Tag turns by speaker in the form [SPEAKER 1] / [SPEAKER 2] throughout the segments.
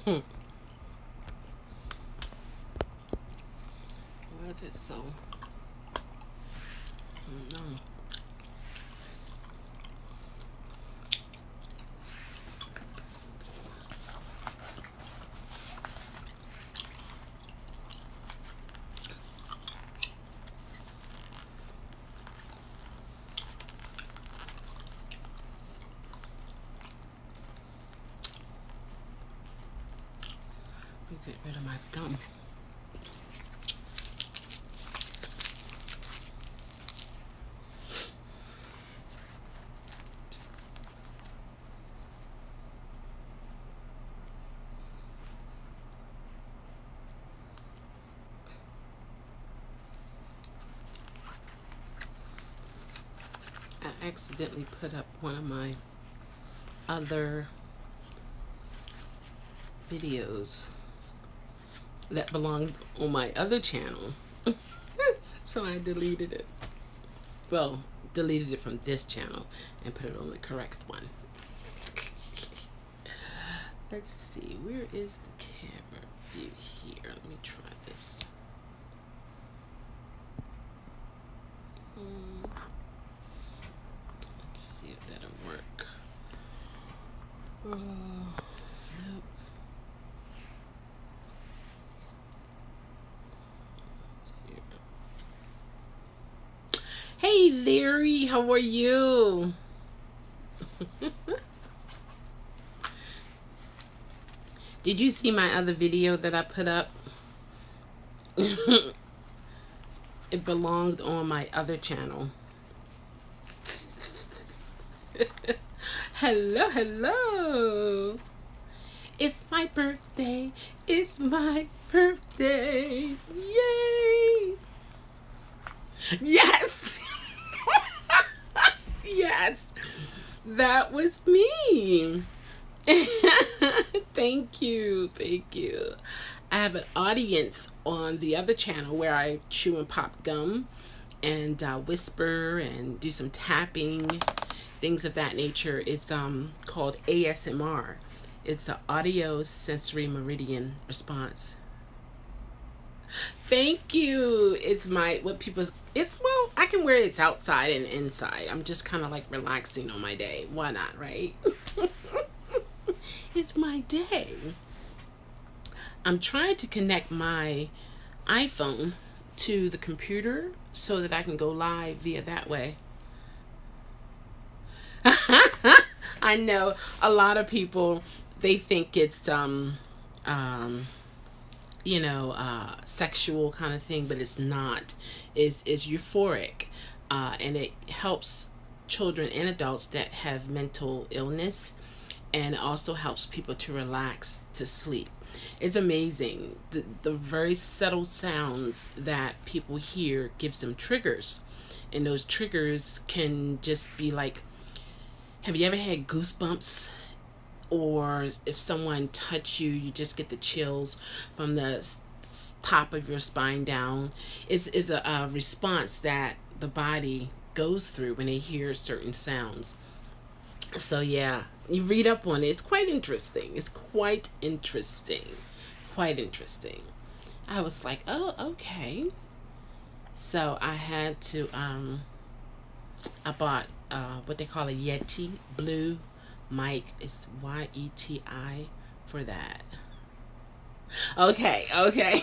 [SPEAKER 1] Was it so? No. Let me get rid of my gum. I accidentally put up one of my other videos that belonged on my other channel. So I deleted it. Well, deleted it from this channel and put it on the correct one. Let's see, where is the camera view here? Let me try this. Let's see if that'll work. Nope. Hey Larry, how are you? Did you see my other video that I put up? It belonged on my other channel. Hello, hello. It's my birthday. It's my birthday. Yay. Yes. Yes. That was me. Thank you. Thank you. I have an audience on the other channel where I chew and pop gum and whisper and do some tapping, things of that nature. It's called ASMR. It's an audio sensory meridian response. Thank you. It's my, what people, it's, well, I can wear it, it's outside and inside. I'm just kind of like relaxing on my day. Why not, right? It's my day. I'm trying to connect my iPhone to the computer so that I can go live via that way. I know a lot of people, they think it's you know, sexual kind of thing, but it's not. It's euphoric, and it helps children and adults that have mental illness, and it also helps people to relax, to sleep. It's amazing. The very subtle sounds that people hear gives them triggers, and those triggers can just be like, have you ever had goosebumps? Or if someone touch you, you just get the chills from the top of your spine down. It's a response that the body goes through when they hear certain sounds. So yeah, you read up on it. It's quite interesting. It's quite interesting. Quite interesting. I was like, oh, okay. So I had to, I bought what they call a Yeti Blue mic. It's YETI for that. Okay, okay.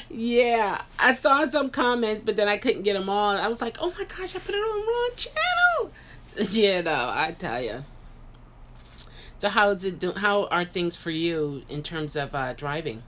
[SPEAKER 1] Yeah, I saw some comments, but then I couldn't get them all. I was like, oh my gosh, I put it on the wrong channel. Yeah, no, I tell you. So how's it do? How are things for you in terms of driving?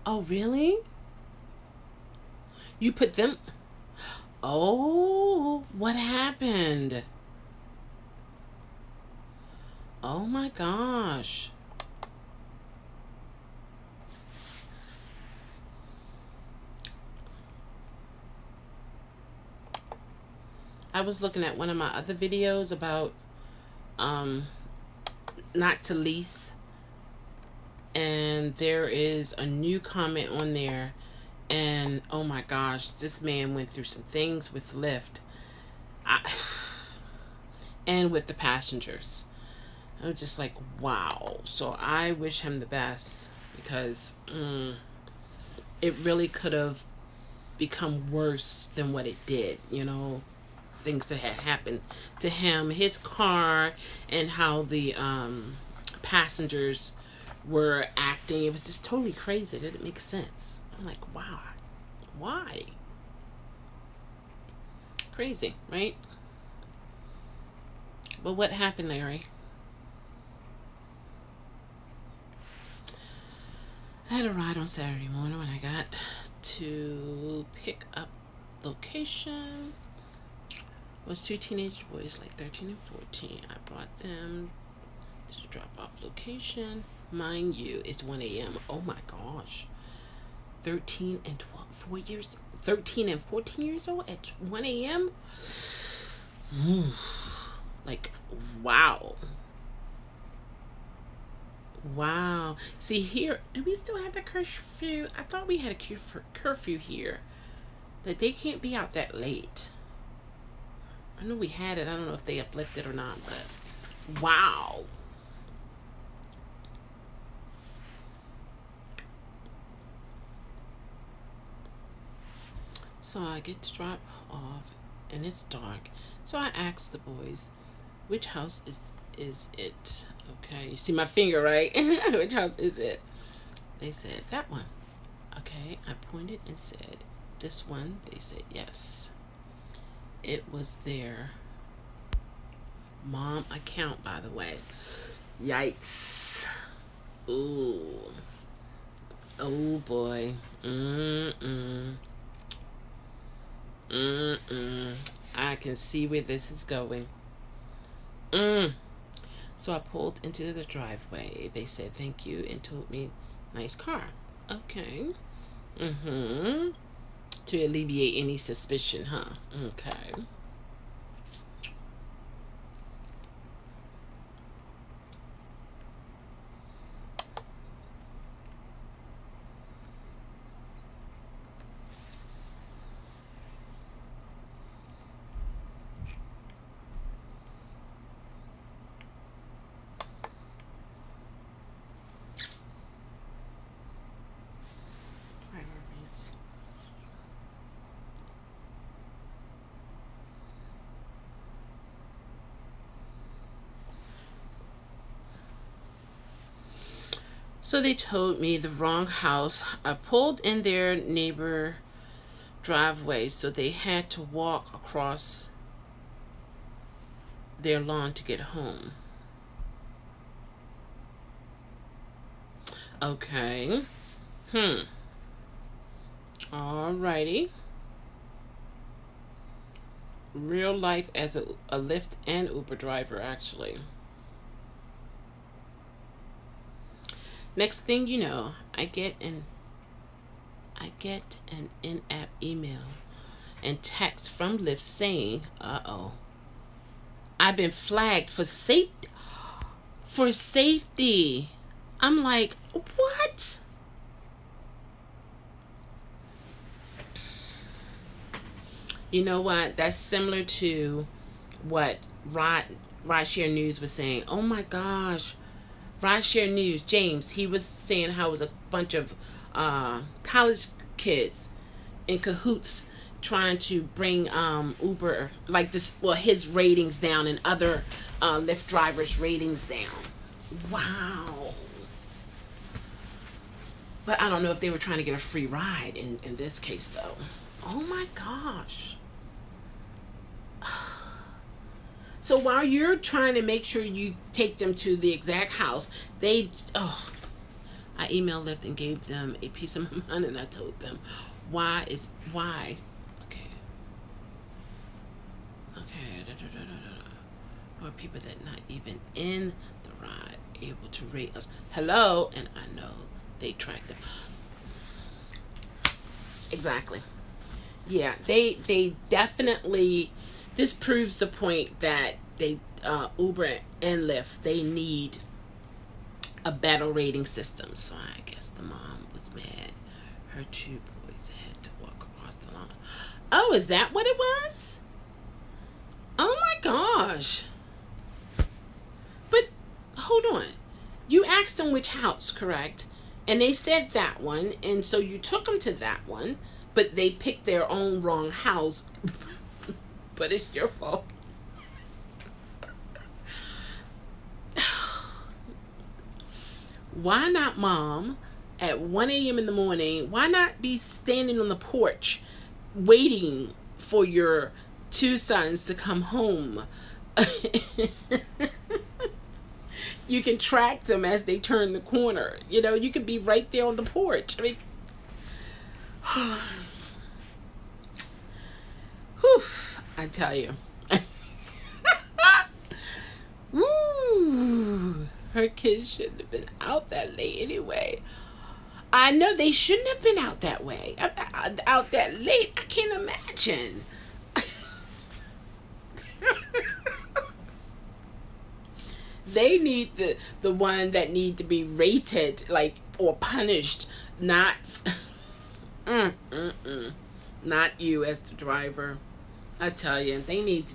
[SPEAKER 1] Oh, really? You put them... Oh, what happened? Oh my gosh. I was looking at one of my other videos about not to lease, and there is a new comment on there, and oh my gosh, this man went through some things with Lyft and with the passengers. I was just like, wow. So I wish him the best, because it really could have become worse than what it did, you know, things that had happened to him, his car, and how the passengers were acting. It was just totally crazy. It didn't make sense. I'm like, wow, why? Crazy, right? But what happened, Larry? I had a ride on Saturday morning when I got to pick up location. It was two teenage boys, like 13 and 14. I brought them to the drop-off location. Mind you, it's 1 a.m. Oh my gosh. 13 and 13 and 14 years old at 1 a.m.? Like, wow. Wow. See, here, do we still have the curfew? I thought we had a curfew here, that they can't be out that late. I know we had it. I don't know if they uplifted or not, but wow. So I get to drop off, and it's dark. So I asked the boys, which house is it? Okay, you see my finger, right? Which house is it? They said, that one. Okay, I pointed and said, this one. They said, yes. It was their mom account, by the way. Yikes. Ooh. Oh, boy. I can see where this is going. So I pulled into the driveway. They said thank you and told me nice car. Okay. To alleviate any suspicion, huh? Okay. So they told me the wrong house. I pulled in their neighbor driveway, so they had to walk across their lawn to get home. Okay. Alrighty. Real life as a Lyft and Uber driver, actually. Next thing you know, I get an in-app email and text from Lyft saying, "Uh-oh, I've been flagged for safety." For safety. I'm like, what? You know what? That's similar to what Rideshare News was saying. Oh my gosh. Rideshare News, James, he was saying how it was a bunch of college kids in cahoots trying to bring Uber, like this, well, his ratings down and other Lyft drivers' ratings down. Wow. But I don't know if they were trying to get a free ride in this case, though. Oh my gosh. So while you're trying to make sure you take them to the exact house, I emailed Lyft and gave them a piece of my mind, and I told them why. Okay. Or people that not even in the ride able to rate us. Hello, and I know they track them. Exactly. Yeah, they definitely this proves the point that they Uber and Lyft, they need a better rating system. So I guess the mom was mad. Her two boys had to walk across the lawn. Oh, is that what it was? Oh my gosh. But hold on. You asked them which house, correct? And they said that one, and so you took them to that one, but they picked their own wrong house. But it's your fault. Why not, Mom, at 1 a.m. in the morning, why not be standing on the porch waiting for your two sons to come home? You can track them as they turn the corner. You know, you could be right there on the porch. I mean, whew, I tell you. Woo! Her kids shouldn't have been out that late anyway. I know they shouldn't have been out that way. Out that late. I can't imagine. They need the one that need to be rated, like, or punished, not not you as the driver. I tell you, they need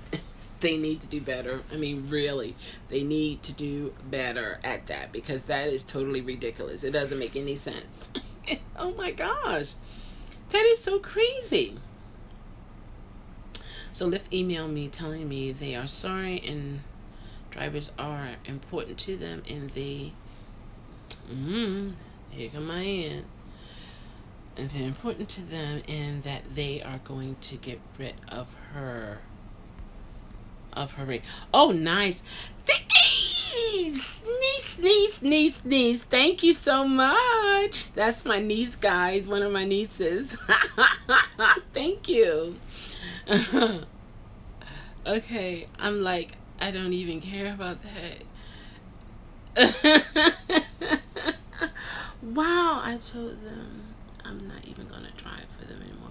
[SPEAKER 1] to do better. I mean, really, they need to do better at that, because that is totally ridiculous. It doesn't make any sense. Oh my gosh, that is so crazy. So Lyft emailed me telling me they are sorry and drivers are important to them, and they here come my end, and they're important to them, and that they are going to get rid of her rate. Oh, nice. Niece. Thank you so much. That's my niece, guys. One of my nieces. Thank you. Okay, I'm like, I don't even care about that. Wow, I told them I'm not even gonna drive for them anymore.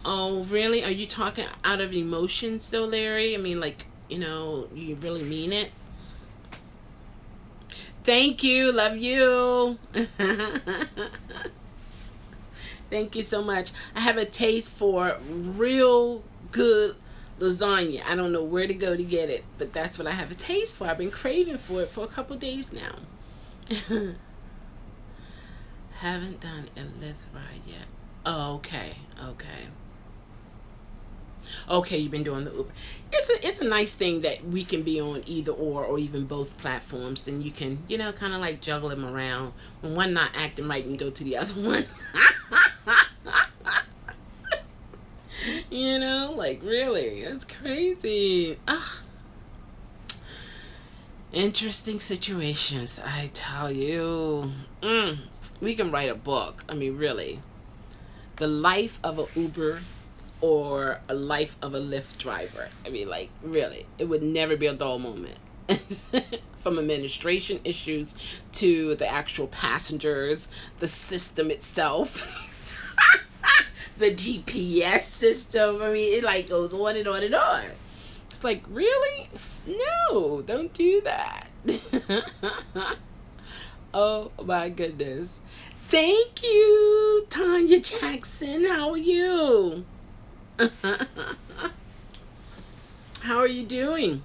[SPEAKER 1] Oh, really? Are you talking out of emotion still, Larry? I mean, like, you know, you really mean it? Thank you. Love you. Thank you so much. I have a taste for real good lasagna. I don't know where to go to get it, but that's what I have a taste for. I've been craving for it for a couple days now. Haven't done a Lyft ride yet. Oh, okay. Okay, you've been doing the Uber. It's a nice thing that we can be on either or even both platforms. Then you can, you know, kind of like juggle them around. When one not acting right, and go to the other one. You know, like, really, that's crazy. Ugh. Interesting situations, I tell you. We can write a book. I mean, really. The life of an Uber or a life of a Lyft driver. I mean, like, really, it would never be a dull moment. From administration issues to the actual passengers, the system itself. The GPS system. I mean, it like goes on and on and on. It's like, really? No, don't do that. Oh my goodness. Thank you, Tanya Jackson. How are you? How are you doing?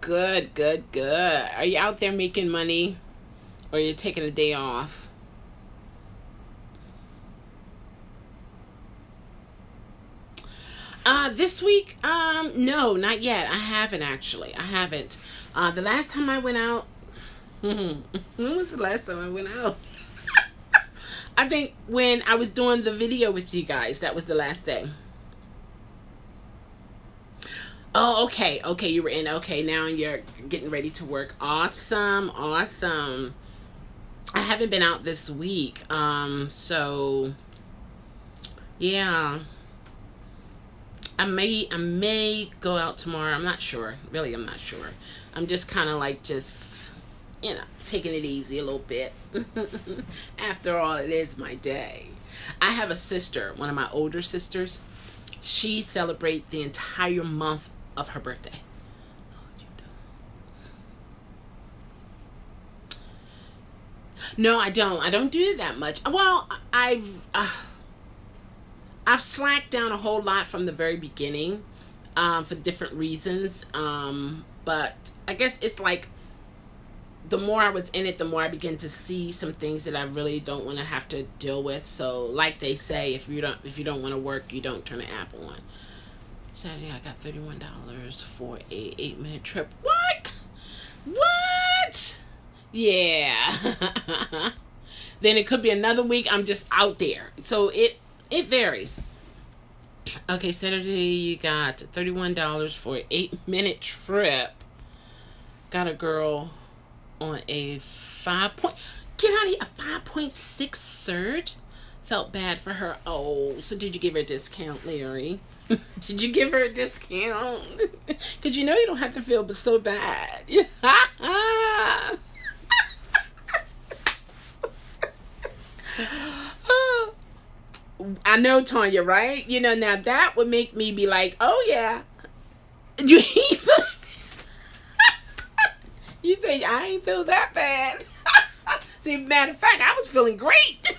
[SPEAKER 1] Good. Are you out there making money? Or are you taking a day off? This week, no, not yet. I haven't actually. I haven't. The last time I went out, when was the last time I went out? I think when I was doing the video with you guys, that was the last day. Oh, okay, you were in. Okay, now you're getting ready to work. Awesome. I haven't been out this week, so yeah. I may go out tomorrow. I'm not sure. Really, I'm not sure. I'm just kind of like just taking it easy a little bit. After all, it is my day. I have a sister, one of my older sisters. She celebrates the entire month of her birthday. No, I don't. I don't do it that much. Well, I've slacked down a whole lot from the very beginning, for different reasons. But I guess it's like the more I was in it, the more I begin to see some things that I really don't want to have to deal with. So, like they say, if you don't want to work, you don't turn an app on. Saturday, I got $31 for a 8-minute trip. What? What? Yeah. Then it could be another week I'm just out there. So it varies. Okay, Saturday you got $31 for an 8-minute trip. Got a girl on a 5.6 surge. Felt bad for her. Oh, so did you give her a discount, Larry? Did you give her a discount? Because you don't have to feel so bad. I know, Tanya, right? Now that would make me be like, oh yeah. You say I ain't feel that bad. See, matter of fact, I was feeling great.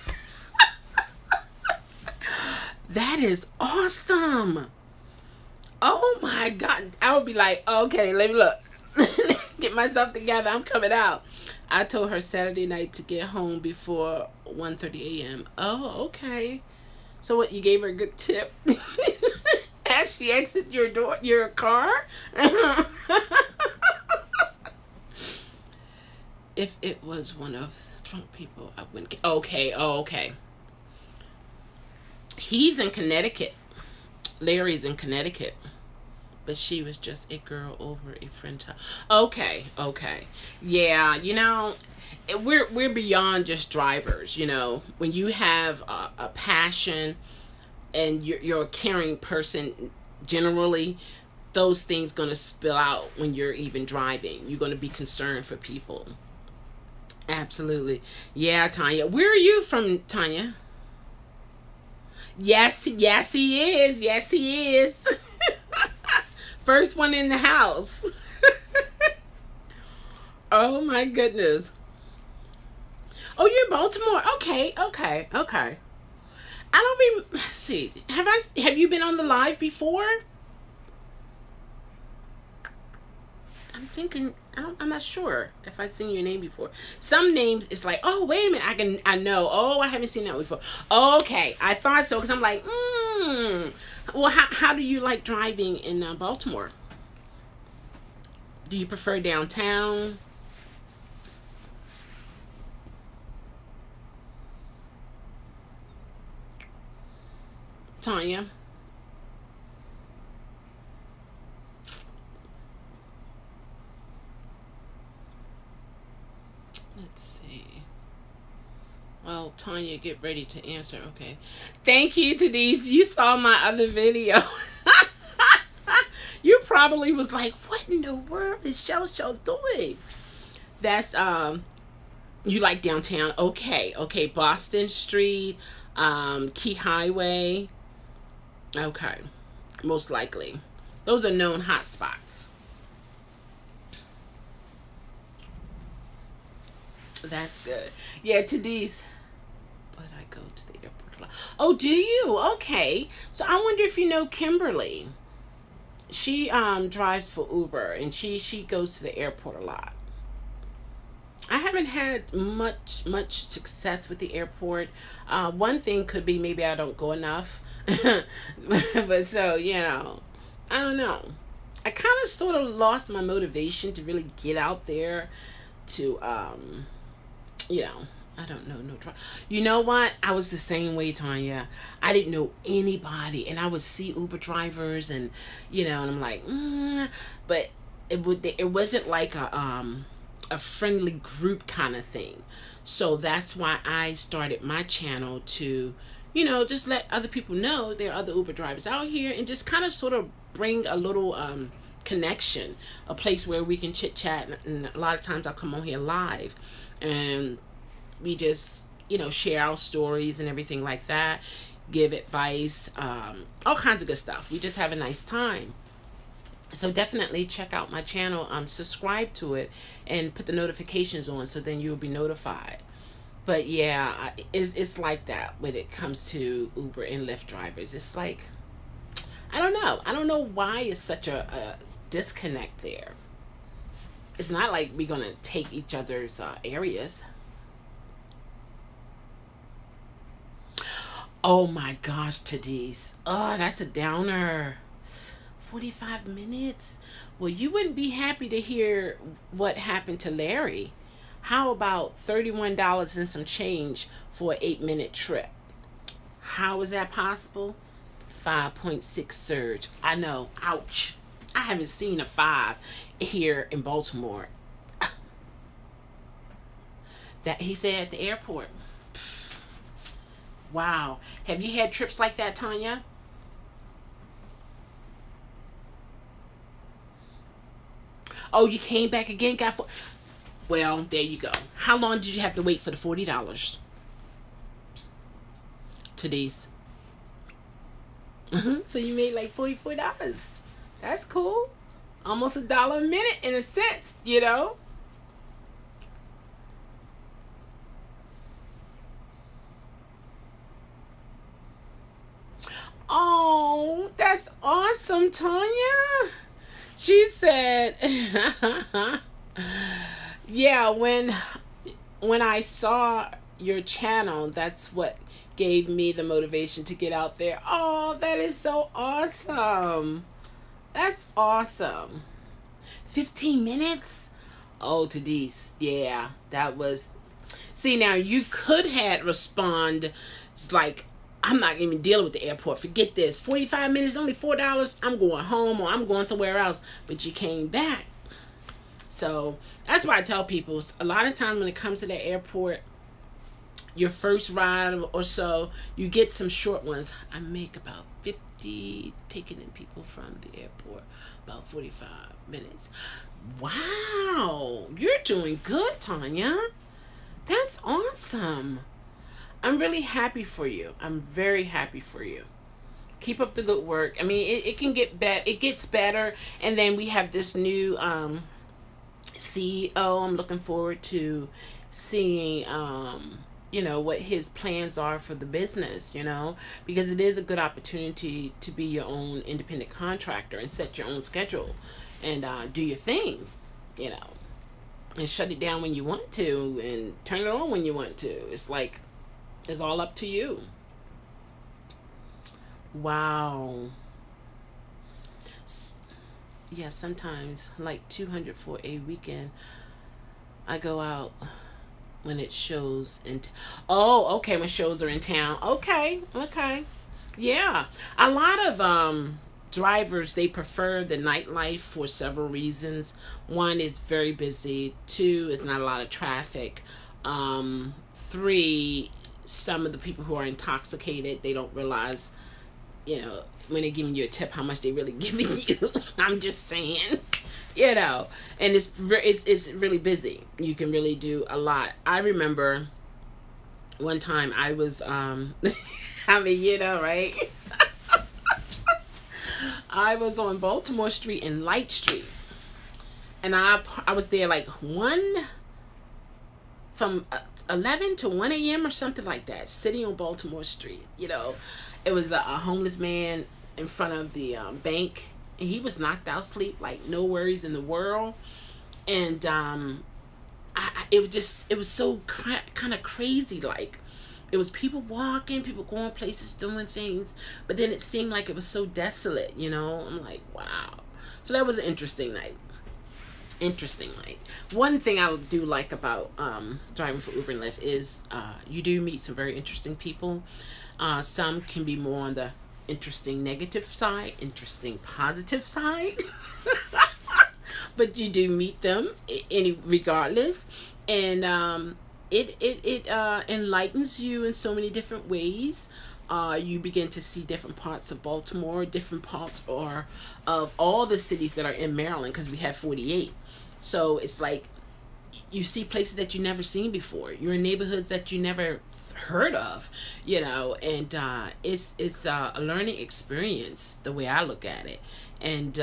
[SPEAKER 1] That is awesome. Oh my God. I would be like, okay, let me look. Get myself together. I'm coming out. I told her Saturday night to get home before 1:30 a.m. Oh, okay. So what, you gave her a good tip? As she exits your car? If it was one of the drunk people, I wouldn't get. Okay, okay. He's in Connecticut. Larry's in Connecticut. But she was just a girl over a friend's house. Okay, okay. Yeah, we're beyond just drivers, When you have a passion and you're a caring person, generally, those things going to spill out when you're even driving. You're going to be concerned for people. Absolutely. Yeah, Tanya. Where are you from, Tanya? Yes, yes, he is. Yes, he is. First one in the house. Oh my goodness. Oh, you're in Baltimore. Okay, okay, okay. Let's see. Have you been on the live before? I'm thinking. I'm not sure if I've seen your name before. Some names, it's like, oh, wait a minute, I know. Oh, I haven't seen that before. Okay, I thought so, because I'm like, Well, how do you like driving in Baltimore? Do you prefer downtown? Tanya? Let's see. Well, Tanya, get ready to answer. Okay. Thank you to these. You saw my other video. You probably was like, what in the world is Show doing? That's, you like downtown. Okay. Okay. Boston Street, Key Highway. Okay. Most likely. Those are known hot spots. That's good. Yeah, to these. But I go to the airport a lot. Oh, do you? Okay. So I wonder if you know Kimberly. She drives for Uber, and she goes to the airport a lot. I haven't had much success with the airport. One thing could be maybe I don't go enough. But so, I don't know. I kind of sort of lost my motivation to really get out there to I don't know, you know what? I was the same way, Tanya. I didn't know anybody, and I would see Uber drivers, and and I'm like, but it wasn't like a friendly group kind of thing. So that's why I started my channel to, just let other people know there are other Uber drivers out here, and just kind of sort of bring a little connection, a place where we can chit chat. And a lot of times I'll come on here live, and we just, you know, share our stories and everything like that, give advice, all kinds of good stuff. We just have a nice time. So definitely check out my channel, subscribe to it, and put the notifications on, so then you'll be notified. But yeah, it's like that when it comes to Uber and Lyft drivers. It's like, I don't know why it's such a disconnect there. It's not like we're gonna take each other's areas. Oh my gosh, Tadise. Oh, that's a downer. 45 minutes? Well, you wouldn't be happy to hear what happened to Larry. How about $31 and some change for an 8-minute trip? How is that possible? 5.6 surge. I know. Ouch. I haven't seen a 5 here in Baltimore. That he said at the airport. Wow. Have you had trips like that, Tanya? Oh, you came back again? Well, there you go. How long did you have to wait for the $40? Today's. So you made like $44. That's cool. Almost $1 a minute in a sense, you know? Oh, that's awesome, Tanya. She said, yeah, when I saw your channel, that's what gave me the motivation to get out there. Oh, that is so awesome. That's awesome. 15 minutes? Oh, Tadise, yeah, that was... See, now you could have respond like, I'm not even dealing with the airport. Forget this. 45 minutes, only $4. I'm going home, or I'm going somewhere else. But you came back. So that's why I tell people, a lot of times when it comes to the airport, your first ride or so, you get some short ones. I make about 50 taking in people from the airport, about 45 minutes. Wow, you're doing good, Tanya. That's awesome. I'm really happy for you. I'm very happy for you. Keep up the good work. I mean, it can get better. It gets better. And then we have this new CEO. I'm looking forward to seeing, you know, what his plans are for the business, you know, because it is a good opportunity to be your own independent contractor and set your own schedule and do your thing, you know, and shut it down when you want to and turn it on when you want to. It's like, it's all up to you. Wow. Yeah, sometimes like 200 for a weekend. I go out when it shows in oh, okay, when shows are in town. Okay, okay. Yeah. A lot of drivers, they prefer the nightlife for several reasons. One is very busy. 2 is not a lot of traffic. 3, some of the people who are intoxicated, they don't realize, you know, when they're giving you a tip, how much they really giving you. I'm just saying, you know, and it's really busy. You can really do a lot. I remember one time I was, I mean, you know, right? I was on Baltimore Street and Light Street, and I was there like from 11 to 1 a.m. or something like that, sitting on Baltimore Street. You know, it was a homeless man in front of the bank, and he was knocked out asleep, like no worries in the world. And it was so kind of crazy. Like, it was people walking, people going places, doing things, but then it seemed like it was so desolate, you know. I'm like, wow. So that was an interesting night. One thing I do like about driving for Uber and Lyft is you do meet some very interesting people. Some can be more on the interesting negative side, interesting positive side, but you do meet them regardless, and it enlightens you in so many different ways. you begin to see different parts of Baltimore, different parts or of all the cities that are in Maryland, because we have 48. So it's like you see places that you never seen before. You're in neighborhoods that you never heard of, you know, and it's a learning experience the way I look at it, and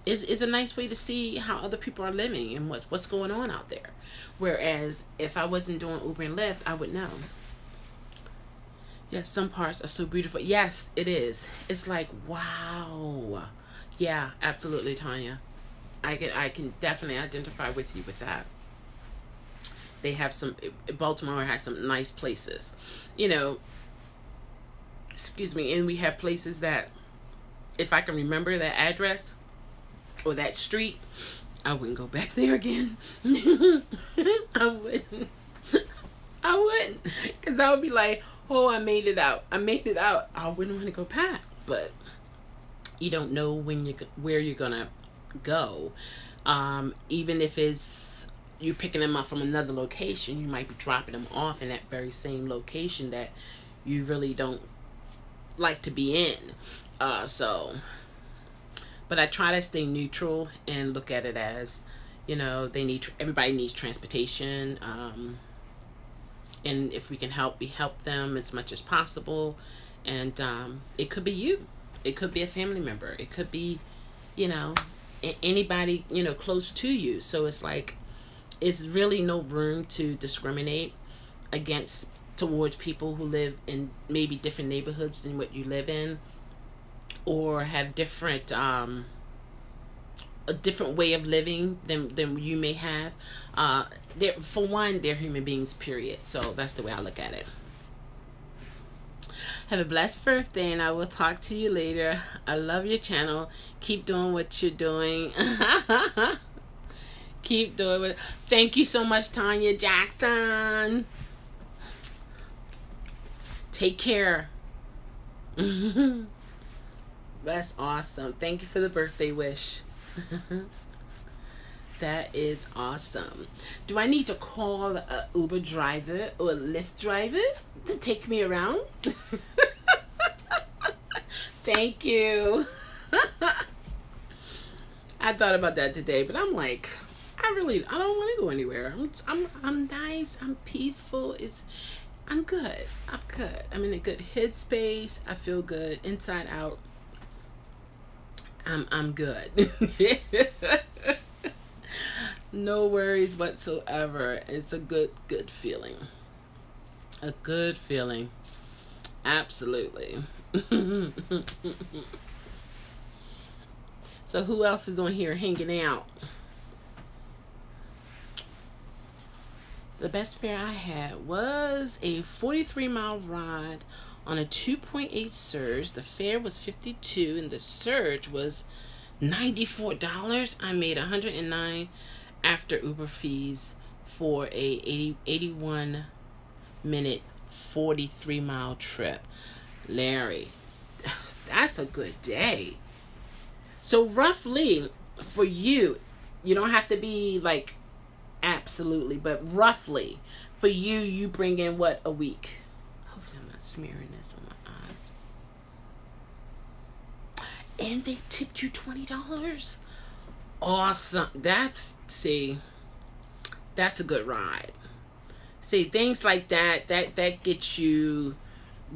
[SPEAKER 1] is a nice way to see how other people are living and what's going on out there. Whereas if I wasn't doing Uber and Lyft, I would know. Yes, some parts are so beautiful. Yes, it is. It's like, wow. Yeah, absolutely, Tanya. I can definitely identify with you with that. They have some, Baltimore has some nice places, you know, excuse me, and we have places that if I can remember that address or that street, I wouldn't go back there again. I wouldn't. I wouldn't, because I would be like, oh, I made it out. I made it out. I wouldn't want to go back. But you don't know where you're gonna go. Even if it's you're picking them up from another location, you might be dropping them off in that very same location that you really don't like to be in. But I try to stay neutral and look at it as, you know, everybody needs transportation. And if we can help, we help them as much as possible. And it could be you. It could be a family member. It could be, you know, anybody, you know, close to you. So it's like, it's really no room to discriminate towards people who live in maybe different neighborhoods than what you live in, or have different a different way of living than you may have. For one, they're human beings, period. So that's the way I look at it. Have a blessed birthday, and I will talk to you later. I love your channel. Keep doing what you're doing. Keep doing it. Thank you so much, Tanya Jackson. Take care. That's awesome. Thank you for the birthday wish. That is awesome. Do I need to call a Uber driver or a Lyft driver to take me around? Thank you. I thought about that today, but I'm like, I don't want to go anywhere. I'm nice. I'm peaceful. I'm good. I'm good. I'm in a good headspace. I feel good inside out. I'm good. No worries whatsoever. It's a good feeling. A good feeling. Absolutely. So who else is on here hanging out? The best fare I had was a 43-mile ride on a 2.8 surge. The fare was $52 and the surge was $94. I made $109 after Uber fees for a 81-minute 43-mile trip. Larry, that's a good day. So roughly for you, you don't have to be like absolutely, but roughly for you bring in what a week? Hopefully I'm not smearing this on my eyes. And they tipped you $20. Awesome. That's a good ride. See, things like that gets you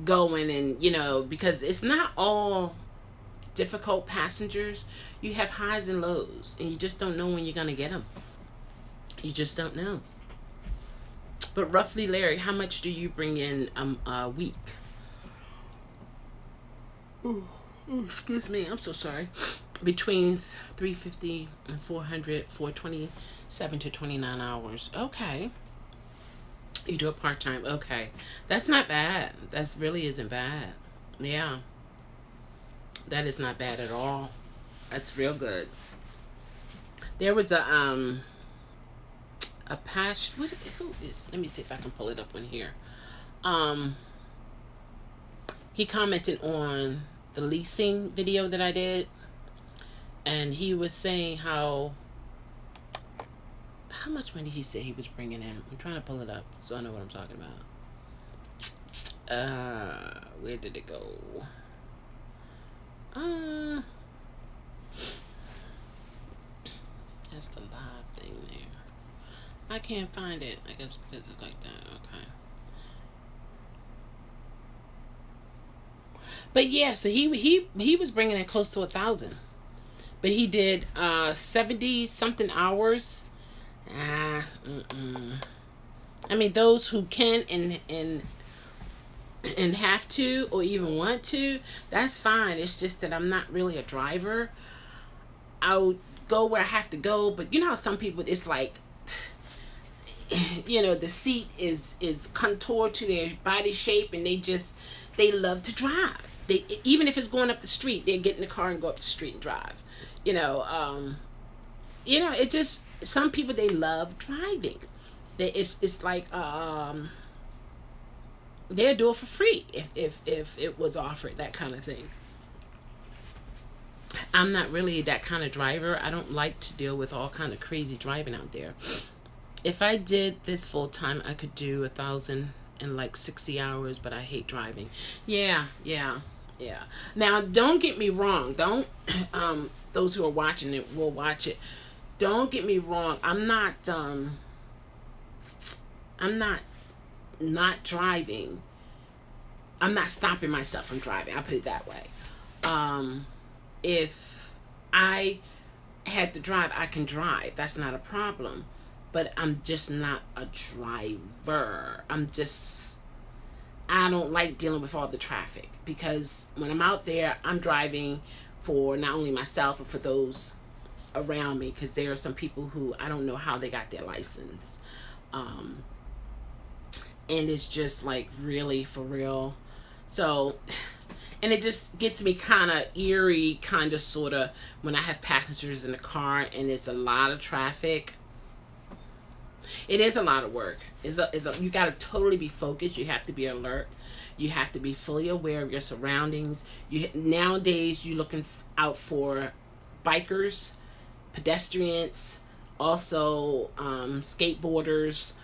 [SPEAKER 1] going, and you know, because it's not all difficult passengers. You have highs and lows, and you just don't know when you're gonna get them. You just don't know. But roughly, Larry, how much do you bring in a week? Oh, excuse me. I'm so sorry. Between 350 and 400 for 27 to 29 hours. Okay. You do it part-time. Okay. That's not bad. That really isn't bad. Yeah. That is not bad at all. That's real good. There was a past, who is, let me see if I can pull it up on here. He commented on the leasing video that I did, and he was saying how much money he said he was bringing in. I'm trying to pull it up so I know what I'm talking about. Where did it go? That's the live thing there. I can't find it. I guess because it's like that. Okay. But yeah, so he was bringing it close to 1,000. But he did 70 something hours. I mean, those who can and have to or even want to, that's fine. It's just that I'm not really a driver. I'll go where I have to go, but you know how some people, it's like, you know, the seat is contoured to their body shape, and they love to drive. They, even if it's going up the street, they get in the car and go up the street and drive. You know, it's just, some people, they love driving. It's like they'll do it for free if it was offered, that kind of thing. I'm not really that kind of driver. I don't like to deal with all kind of crazy driving out there. If I did this full time, I could do 1,000 in like 60 hours, but I hate driving. Yeah. Now, don't get me wrong. Don't those who are watching it will watch it. Don't get me wrong. I'm not driving. I'm not stopping myself from driving. I'll put it that way. If I had to drive, I can drive. That's not a problem. But I'm just not a driver. I don't like dealing with all the traffic, because when I'm out there, I'm driving for not only myself, but for those around me, because there are some people who I don't know how they got their license. And it's just like, really, for real. So, and it just gets me kind of eerie, kind of, sort of, when I have passengers in the car and it's a lot of traffic. It is a lot of work. You got to totally be focused. You have to be alert. You have to be fully aware of your surroundings. Nowadays, you're looking out for bikers, pedestrians, also skateboarders,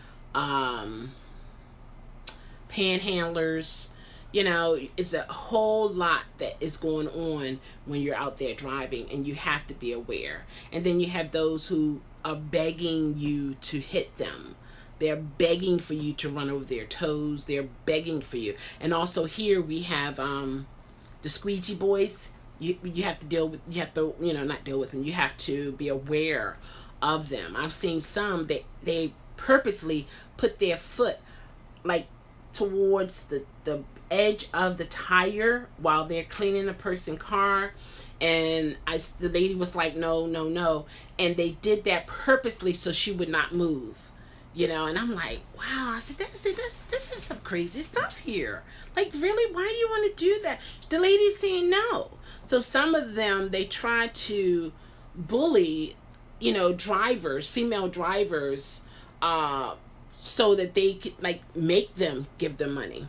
[SPEAKER 1] panhandlers. You know, it's a whole lot that is going on when you're out there driving, and you have to be aware. And then you have those who are begging you to hit them. They're begging for you to run over their toes. They're begging for you. And also here we have the squeegee boys. You have to deal with, you have to, you know, not deal with them. You have to be aware of them. I've seen some that they purposely put their foot like towards the edge of the tire while they're cleaning a person's car. And the lady was like, no, and they did that purposely so she would not move, you know. And I'm like, wow. I said, this is some crazy stuff here. Like, really, why do you want to do that? The lady's saying no. So some of them, they try to bully, you know, drivers, female drivers, so that they could, like, make them give them money.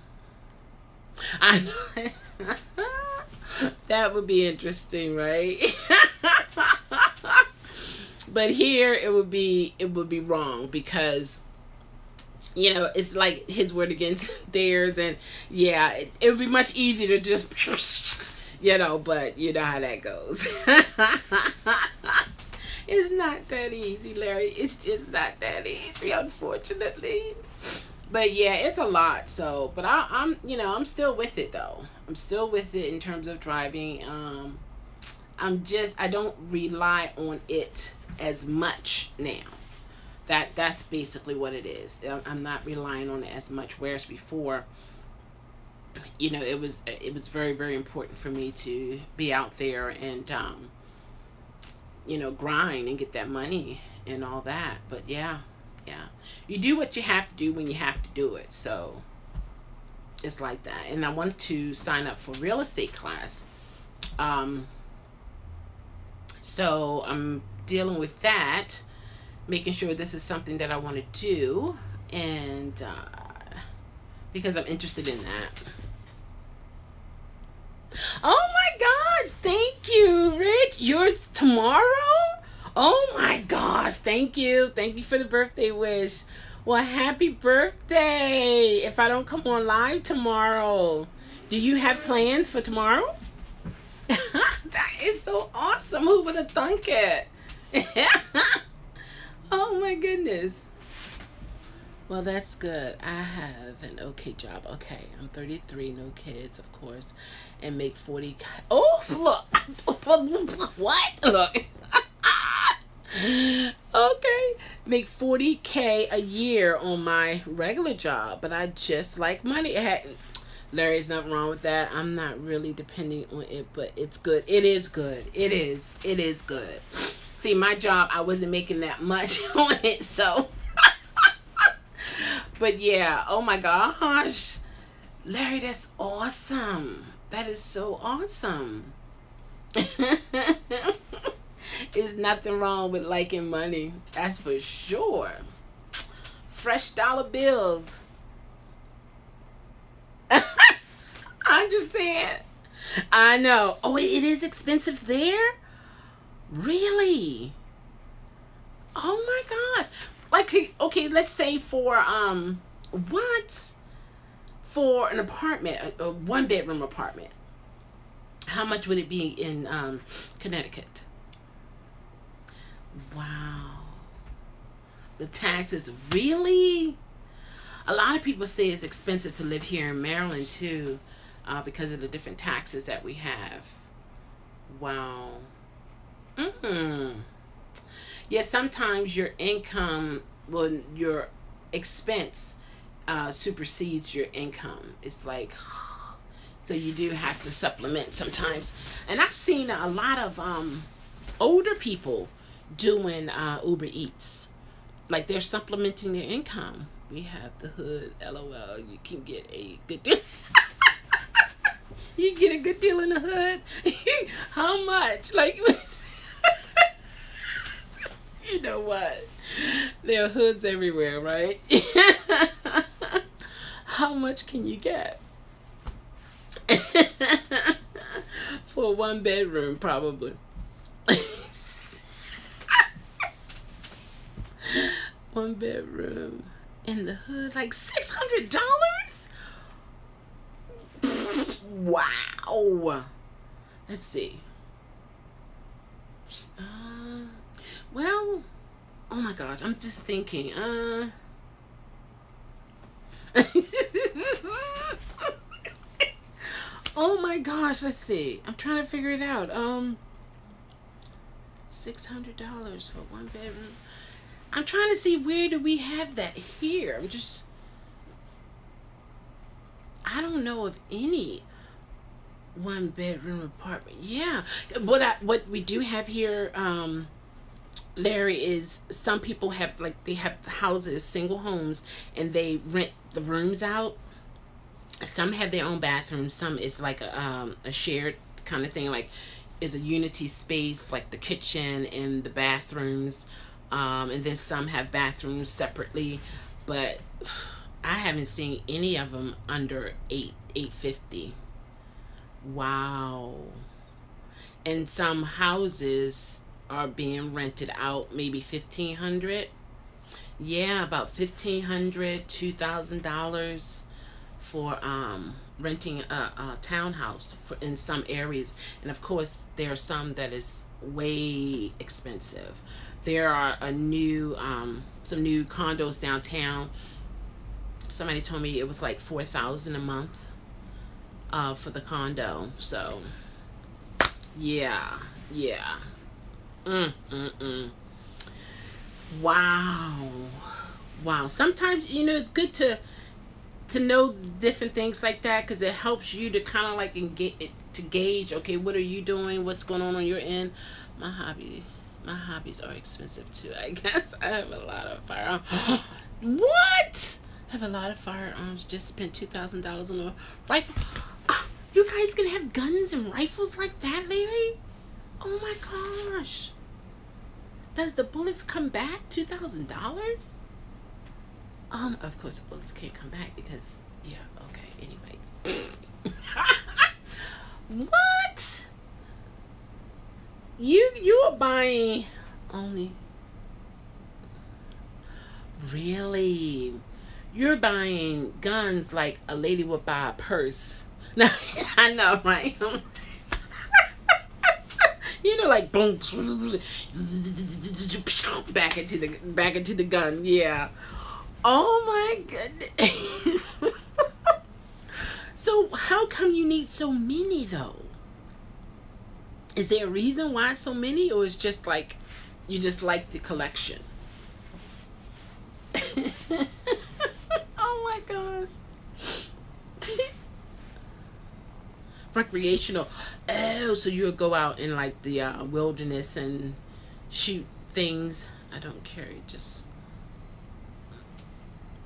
[SPEAKER 1] I know. That would be interesting, right? But here it would be wrong, because, you know, it's like his word against theirs. And yeah, it would be much easier to just, you know, but you know how that goes. It's not that easy, Larry. It's just not that easy, unfortunately. But yeah, it's a lot. So, but I'm you know, I'm still with it though. I'm still with it in terms of driving. I don't rely on it as much now. That's basically what it is. I'm not relying on it as much. Whereas before, you know, it was very, very important for me to be out there and you know, grind and get that money and all that. But yeah, you do what you have to do when you have to do it. So it's like that. And I want to sign up for real estate class. So I'm dealing with that, making sure this is something that I want to do, and because I'm interested in that. Oh my gosh, thank you, Rich. Yours tomorrow? Oh my gosh, thank you for the birthday wish. Well, happy birthday. If I don't come on live tomorrow, do you have plans for tomorrow? That is so awesome. Who would have thunk it? Oh my goodness. Well, that's good. I have an okay job. Okay, I'm 33, no kids, of course, and make 40. Oh, look. What? Look. Okay, make 40K a year on my regular job, but I just like money. Larry's nothing wrong with that. I'm not really depending on it, but it's good. It is good. It is good. See, my job, I wasn't making that much on it, so. But yeah, oh my gosh. Larry, that's awesome. That is so awesome. There's nothing wrong with liking money. That's for sure. Fresh dollar bills. I understand. I know. Oh, it is expensive there? Really? Oh my gosh. Like, okay, let's say for what? For an apartment, a 1-bedroom apartment. How much would it be in Connecticut? Wow. The taxes, really? A lot of people say it's expensive to live here in Maryland too, because of the different taxes that we have. Wow. Yeah, sometimes your income, well, your expense supersedes your income. It's like, so you do have to supplement sometimes. And I've seen a lot of older people doing Uber Eats. Like, they're supplementing their income. We have the hood, LOL. You can get a good deal. You can get a good deal in the hood. How much? Like, you know what? There are hoods everywhere, right? How much can you get? For a 1-bedroom, probably. 1-bedroom in the hood, like $600? Wow. Let's see. Well, oh my gosh, I'm just thinking. Oh my gosh, let's see. I'm trying to figure it out. $600 for 1-bedroom. I'm trying to see, where do we have that here? I don't know of any 1-bedroom apartment. Yeah, what we do have here, Larry, is some people have, like, they have houses, single homes, and they rent the rooms out. Some have their own bathrooms. Some is like a shared kind of thing, like is a unity space, like the kitchen and the bathrooms. And then some have bathrooms separately, but I haven't seen any of them under $850. Wow. And some houses are being rented out, maybe $1,500. Yeah, about $1,500, $2,000 for renting a townhouse in some areas. And of course, there are some that is way expensive. There are some new condos downtown. Somebody told me it was like $4,000 a month for the condo. So yeah. Wow. Sometimes, it's good to know different things like that, because it helps you to kind of like gauge, okay, what are you doing, what's going on your end. My hobbies are expensive too, I guess. I have a lot of firearms. What? I have a lot of firearms. Just spent $2,000 on a rifle. You guys gonna have guns and rifles like that, Larry? Oh my gosh. Does the bullets come back? $2,000? Of course the bullets can't come back because, yeah, okay, anyway. What? You are buying only Really? You're buying guns like a lady would buy a purse. Now, I know, right? You know, like boom, back into the gun. Yeah. Oh my goodness. So how come you need so many though? Is there a reason why so many, or is just like you just like the collection? Oh my gosh. Recreational. Oh, so you'll go out in like the wilderness and shoot things. I don't carry, just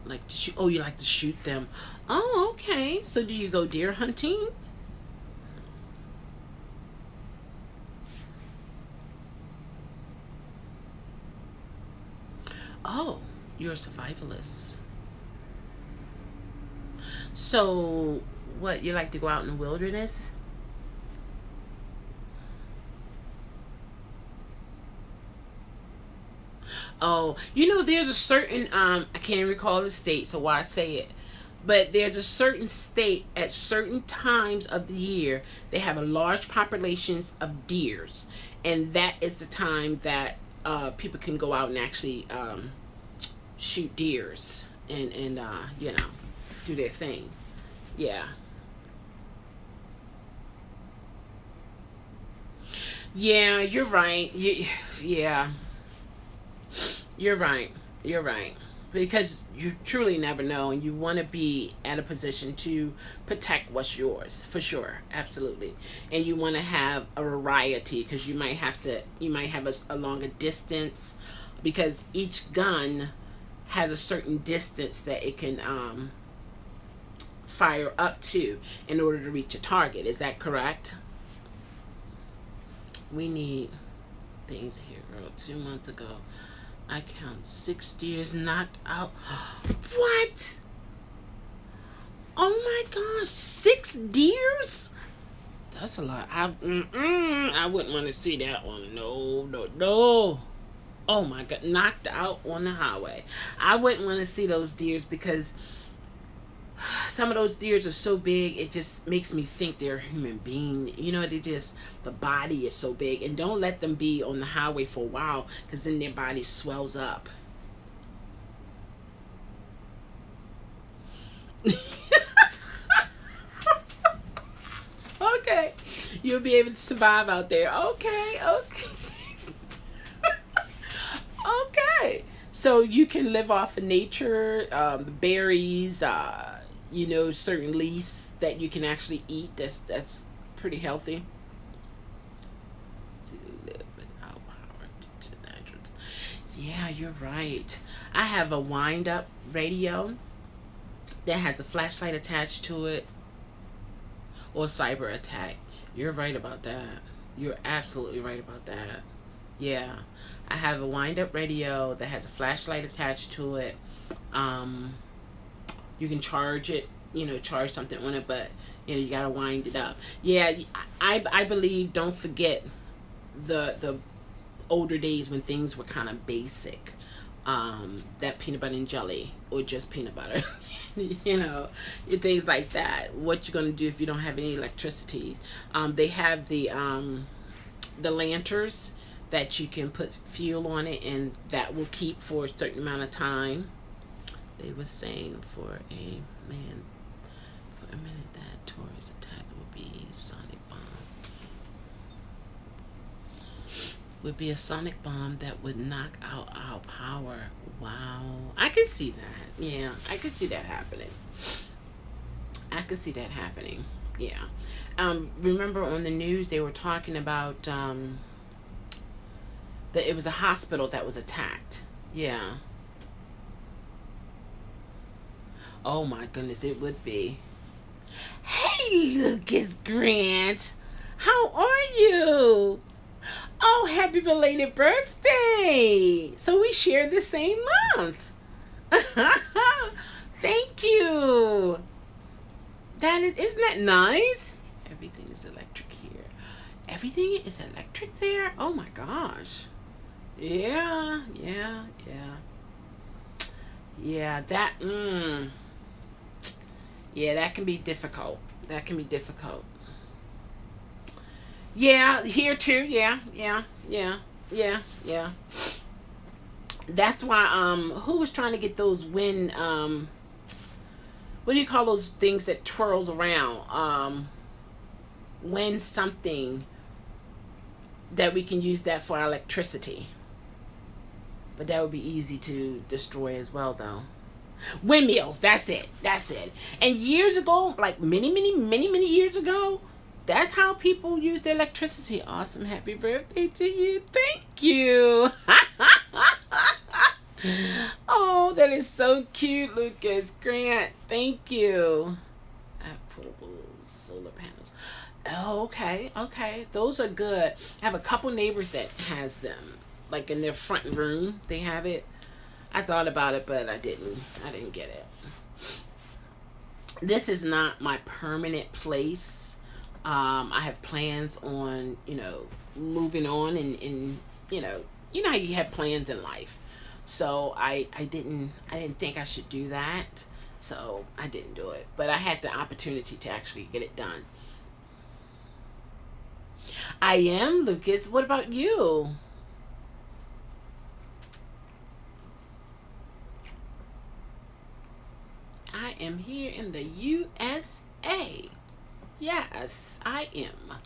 [SPEAKER 1] like to shoot. Oh, you like to shoot them. Oh, okay. So do you go deer hunting? Oh, you're a survivalist. So what, you like to go out in the wilderness? Oh, you know, there's a certain I can't recall the state, so why I say it. But there's a certain state at certain times of the year they have a large populations of deers, and that is the time that people can go out and actually shoot deers and you know, do their thing. Yeah. Yeah, you're right. Yeah, you're right. You're right. Because you truly never know, and you want to be at a position to protect what's yours, for sure. Absolutely. And you want to have a variety, because you might have a longer distance, because each gun has a certain distance that it can fire up to in order to reach a target. Is that correct? We need things here, girl. 2 months ago, I count 6 deers knocked out. What? Oh my gosh, 6 deers? That's a lot. I wouldn't want to see that one. No, no, no. Oh my God, knocked out on the highway. I wouldn't want to see those deers, because some of those deers are so big, it just makes me think they're a human being. You know, the body is so big. And don't let them be on the highway for a while, because then their body swells up. Okay. You'll be able to survive out there. Okay, okay. Okay. So you can live off of nature, berries, you know, certain leaves that you can actually eat. That's pretty healthy. To live without power due to natural. Yeah, you're right. I have a wind up radio that has a flashlight attached to it, or cyber attack. You're right about that. You're absolutely right about that. Yeah, I have a wind up radio that has a flashlight attached to it. You can charge it, you know, charge something on it, but you know, you gotta wind it up. Yeah, I believe, don't forget the older days when things were kind of basic. That peanut butter and jelly, or just peanut butter. You know, things like that. What you gonna do if you don't have any electricity? They have the lanterns that you can put fuel on it, and that will keep for a certain amount of time. They were saying for a minute that Tori's attack would be sonic bomb. Would be a sonic bomb that would knock out our power. Wow. I can see that. Yeah, I can see that happening. I could see that happening. Yeah. Remember on the news they were talking about that it was a hospital that was attacked. Yeah. Oh my goodness, it would be. Hey, Lucas Grant. How are you? Oh, happy belated birthday. So we share the same month. Thank you. Isn't that nice? Everything is electric here. Everything is electric there? Oh my gosh. Yeah. Yeah, that yeah, that can be difficult. That can be difficult. Yeah, here too. Yeah, yeah, yeah, yeah, yeah. That's why who was trying to get those wind what do you call those things that twirls around? Wind something that we can use that for electricity. But that would be easy to destroy as well though. Windmills, that's it. That's it. And years ago, like many years ago, that's how people use their electricity. Awesome. Happy birthday to you. Thank you. Oh, that is so cute, Lucas. Grant, thank you. I have portable solar panels. Oh, okay, okay. Those are good. I have a couple neighbors that has them. Like in their front room, they have it. I thought about it, but I didn't. I didn't get it. This is not my permanent place. I have plans on, moving on and you know how you have plans in life. So I didn't think I should do that. So I didn't do it. But I had the opportunity to actually get it done. I am, Lucas. What about you? I am here in the USA. Yes, I am.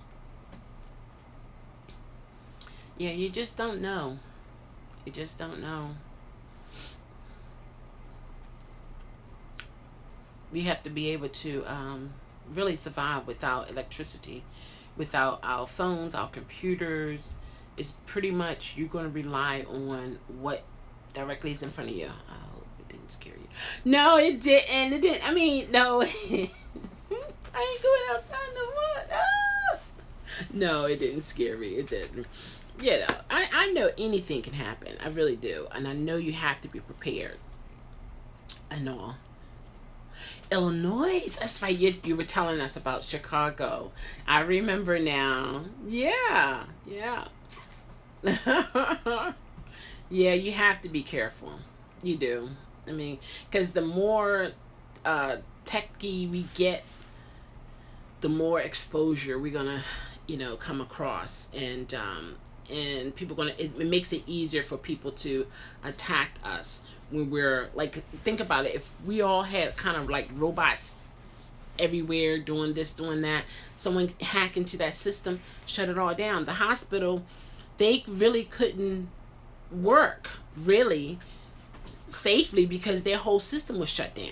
[SPEAKER 1] Yeah, you just don't know. You just don't know. We have to be able to really survive without electricity, without our phones, our computers. It's pretty much you're going to rely on what directly is in front of you. I hope it didn't scare you. No, it didn't. It didn't. I mean, no. I ain't going outside no more. No. No, it didn't scare me. It didn't. I know anything can happen. I really do. And I know you have to be prepared. I know. Illinois. That's right. You were telling us about Chicago. I remember now. Yeah. Yeah. Yeah, you have to be careful. You do. I mean, because the more techy we get, the more exposure we're gonna, come across, and people gonna. It makes it easier for people to attack us when we're like. Think about it. If we all had kind of like robots everywhere doing this, doing that, someone hack into that system, shut it all down. The hospital, they really couldn't work really safely because their whole system was shut down.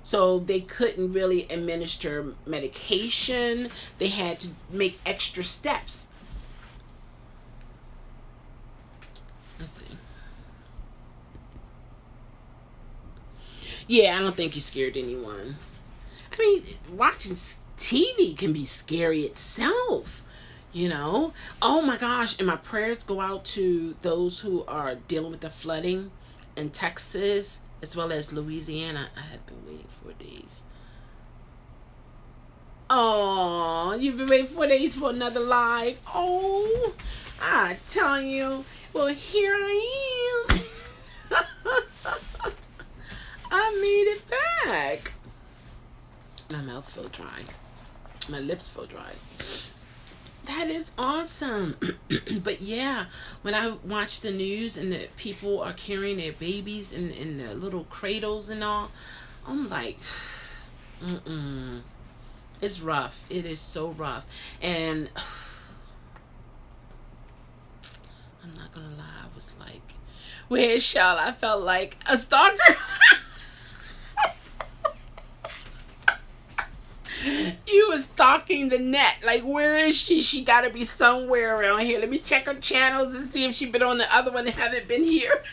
[SPEAKER 1] So they couldn't really administer medication. They had to make extra steps. Let's see. Yeah, I don't think you scared anyone. I mean, watching TV can be scary itself. Oh my gosh. And my prayers go out to those who are dealing with the flooding in Texas as well as Louisiana. I have been waiting 4 days. Oh, you've been waiting 4 days for another live. Oh, I tell you. Well, here I am. I made it back. My mouth feel dry. My lips feel dry. That is awesome. But yeah, when I watch the news and the people are carrying their babies in the little cradles and all, I'm like, it's rough. It is so rough. And I'm not gonna lie, I was like, where's Shell? I felt like a stalker. You was stalking the net. Like, where is she? She gotta be somewhere around here. Let me check her channels and see if she's been on the other one and haven't been here.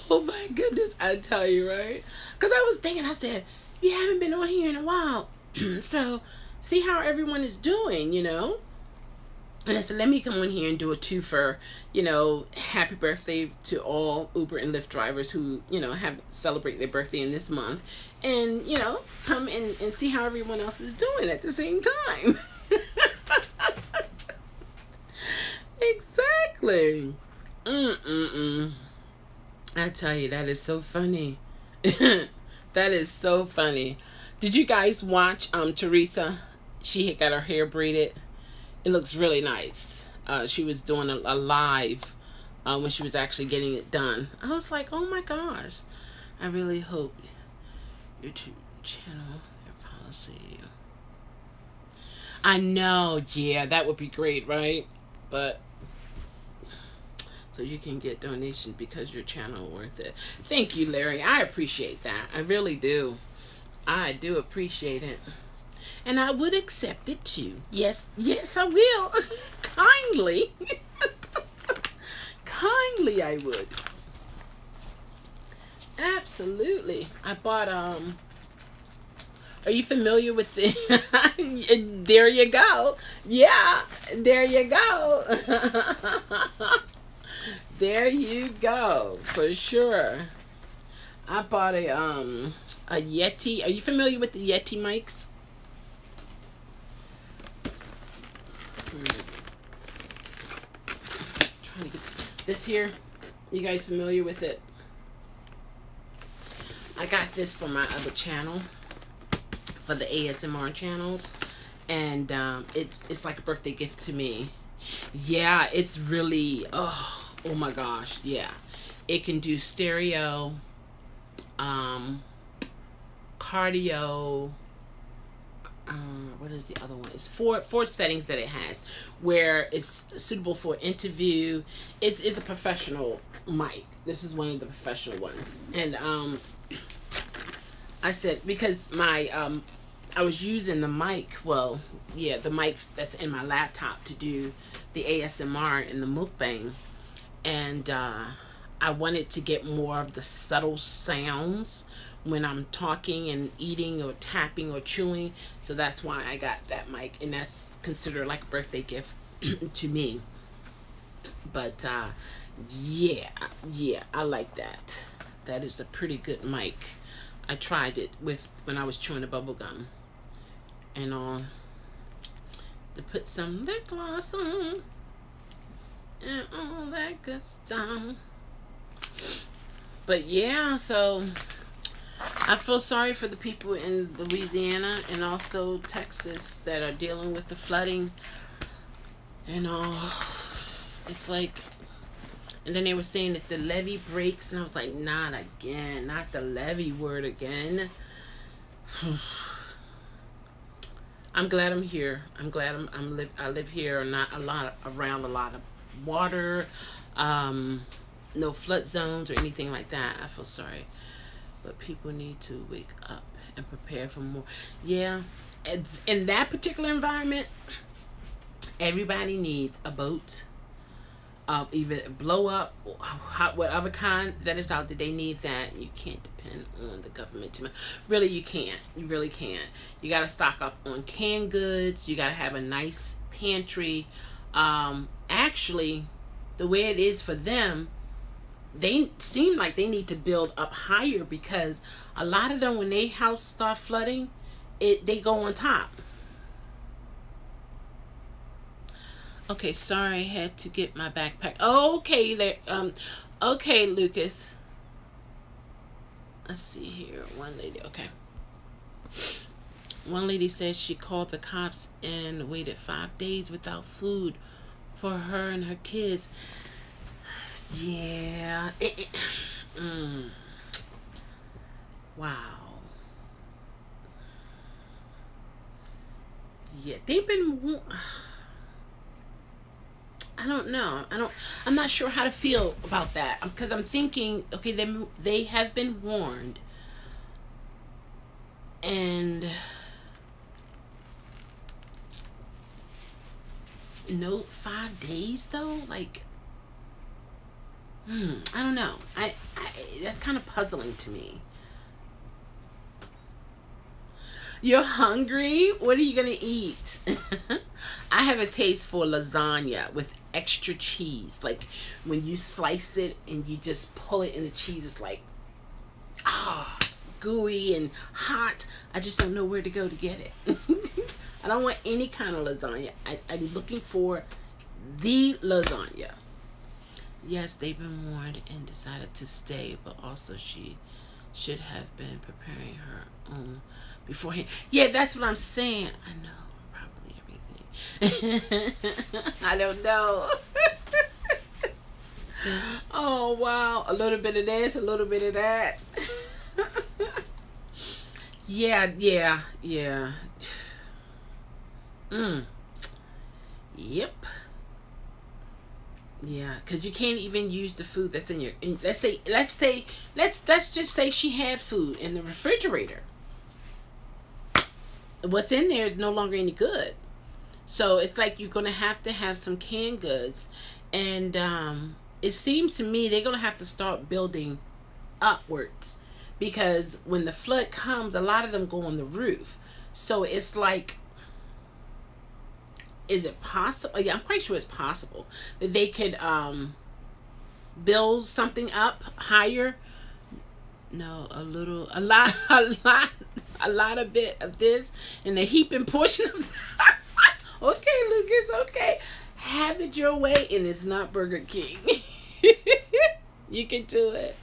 [SPEAKER 1] Oh my goodness, I tell you, right? Because I was thinking, I said, you haven't been on here in a while. So, see how everyone is doing, And I said, let me come on here and do a twofer, happy birthday to all Uber and Lyft drivers who, have celebrated their birthday in this month. And, come and see how everyone else is doing at the same time. Exactly. Mm-mm-mm. I tell you, that is so funny. That is so funny. Did you guys watch Teresa? She had got her hair braided. It looks really nice. She was doing a live when she was actually getting it done. I was like, oh my gosh. I really hope YouTube channel, your policy. I know, yeah, that would be great, right? But so you can get donations because your channel worth it. Thank you, Larry. I appreciate that. I really do. I do appreciate it. And I would accept it too. Yes, yes, I will. Kindly. Kindly, I would. Absolutely. I bought, are you familiar with the, there you go. Yeah, there you go. There you go, for sure. I bought a Yeti. Are you familiar with the Yeti mics? Where is it? Trying to get this here. You guys familiar with it? I got this for my other channel, for the ASMR channels, and it's like a birthday gift to me. Yeah, it's really, oh my gosh, yeah. It can do stereo, cardio, what is the other one? It's four settings that it has, where it's suitable for interview. It's a professional mic. This is one of the professional ones. And I said, because my I was using the mic, well, yeah, the mic that's in my laptop to do the ASMR and the mukbang, and I wanted to get more of the subtle sounds when I'm talking and eating or tapping or chewing. So that's why I got that mic, and that's considered like a birthday gift to me. But yeah, I like that. That is a pretty good mic. I tried it with when I was chewing the bubble gum and all, to put some lip gloss on and all that good stuff. But yeah, so I feel sorry for the people in Louisiana and also Texas that are dealing with the flooding and all. It's like, and then they were saying that the levee breaks, and I was like, not again, not the levee word again. I'm glad I'm here. I'm glad I live here, not around a lot of water, no flood zones or anything like that. I feel sorry, but people need to wake up and prepare for more. Yeah, in that particular environment, everybody needs a boat. Either blow up, whatever kind that is out there, they need that. You can't depend on the government too much. Really, you can't. You really can't. You got to stock up on canned goods. You got to have a nice pantry. Actually, the way it is for them, they seem like they need to build up higher, because a lot of them, when their house start flooding, they go on top. Okay, sorry, I had to get my backpack. Oh, okay, there. Okay, Lucas. Let's see here. One lady. Okay. One lady says she called the cops and waited 5 days without food for her and her kids. Yeah. Wow. Yeah, they've been. I don't know. I'm not sure how to feel about that, because I'm thinking, okay, they have been warned, and no 5 days though. Like, I don't know. I that's kind of puzzling to me. You're hungry? What are you gonna eat? I have a taste for lasagna with extra cheese. Like when you slice it and you just pull it, and the cheese is like, gooey and hot. I just don't know where to go to get it. I don't want any kind of lasagna. I'm looking for The lasagna. Yes, they've been warned and decided to stay, but also she should have been preparing her own beforehand. Yeah, that's what I'm saying. I know, probably everything. I don't know. Oh, wow. A little bit of this, a little bit of that. Yeah. Yep. Yeah, because you can't even use the food that's in your. Let's just say she had food in the refrigerator. What's in there is no longer any good. So it's like you're gonna have to have some canned goods, and it seems to me they're gonna have to start building upwards, because when the flood comes, a lot of them go on the roof. So it's like, is it possible? Yeah, I'm quite sure it's possible that they could build something up higher. No, a lot of bit of this and a heaping portion of that. Okay, Lucas, okay. Have it your way, and it's not Burger King. You can do it.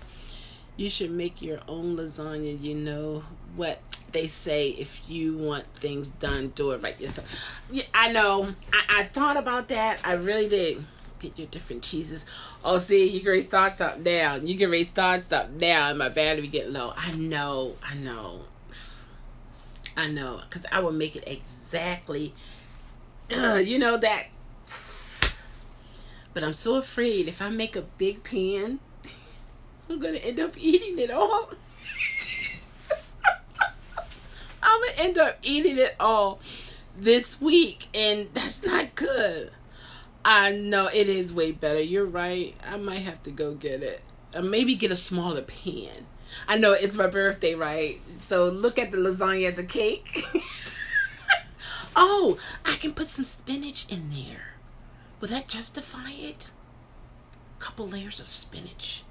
[SPEAKER 1] You should make your own lasagna. You know what they say, if you want things done, do it right yourself. Yeah, I know. I thought about that. I really did. Get your different cheeses. Oh, see, you can ready to start something down. You can ready to start something down, and my battery get low. I know. Because I will make it exactly, you know that. But I'm so afraid if I make a big pan, I'm going to end up eating it all. I'm going to end up eating it all this week, and that's not good. I know, it is way better. You're right. I might have to go get it. Or maybe get a smaller pan. I know it's my birthday, right? So look at the lasagna as a cake. Oh, I can put some spinach in there. Will that justify it? A couple layers of spinach.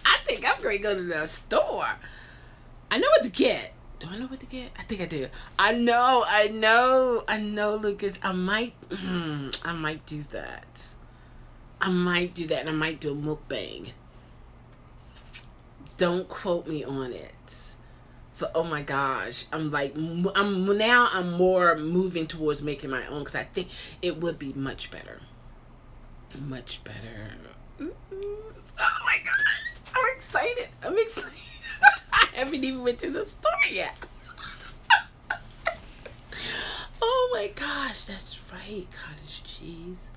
[SPEAKER 1] I think I'm going to go to the store. I know what to get. Do I know what to get? I think I do. I know, Lucas. I might do that. I might do that, and I might do a mukbang. Don't quote me on it. But oh my gosh, I'm more moving towards making my own, because I think it would be much better. Much better. Oh my god, I'm excited. I haven't even went to the store yet. Oh my gosh, that's right, cottage cheese.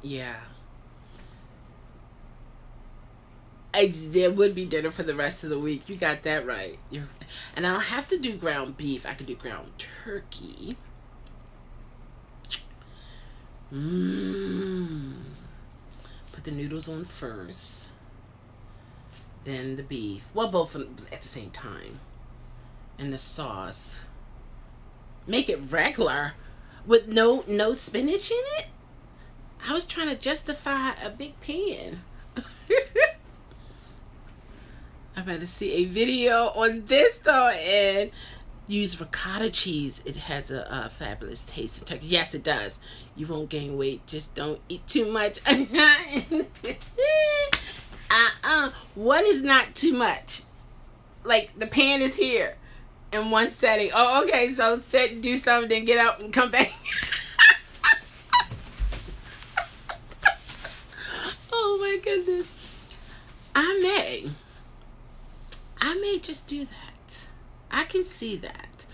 [SPEAKER 1] Yeah. There would be dinner for the rest of the week. You got that right. And I don't have to do ground beef. I can do ground turkey. Put the noodles on first, then the beef. Well, both of them at the same time. And the sauce. Make it regular with no spinach in it. I was trying to justify a big pan. I better see a video on this though, and use ricotta cheese. It has a fabulous taste in turkey. Yes, it does. You won't gain weight. Just don't eat too much. What is not too much? Like, the pan is here in one setting. Oh, okay. So sit, do something, then get out and come back. Oh my goodness. I may just do that. I can see that.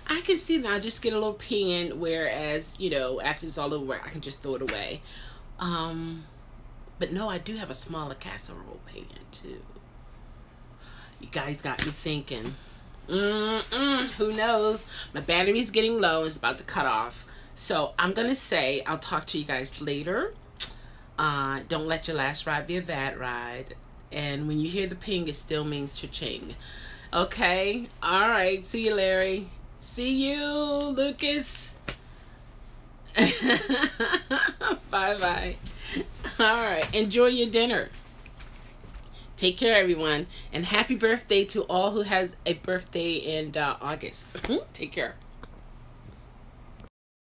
[SPEAKER 1] I can see that. I'll just get a little pan, whereas, you know, after it's all over, I can just throw it away. But no, I do have a smaller casserole pan too. You guys got me thinking. Who knows? My battery's getting low. It's about to cut off. So I'm gonna say I'll talk to you guys later. Don't let your last ride be a bad ride. And when you hear the ping, it still means cha-ching. Okay? Alright. See you, Larry. See you, Lucas. Bye-bye. Alright. Enjoy your dinner. Take care, everyone, and happy birthday to all who has a birthday in August. Take care.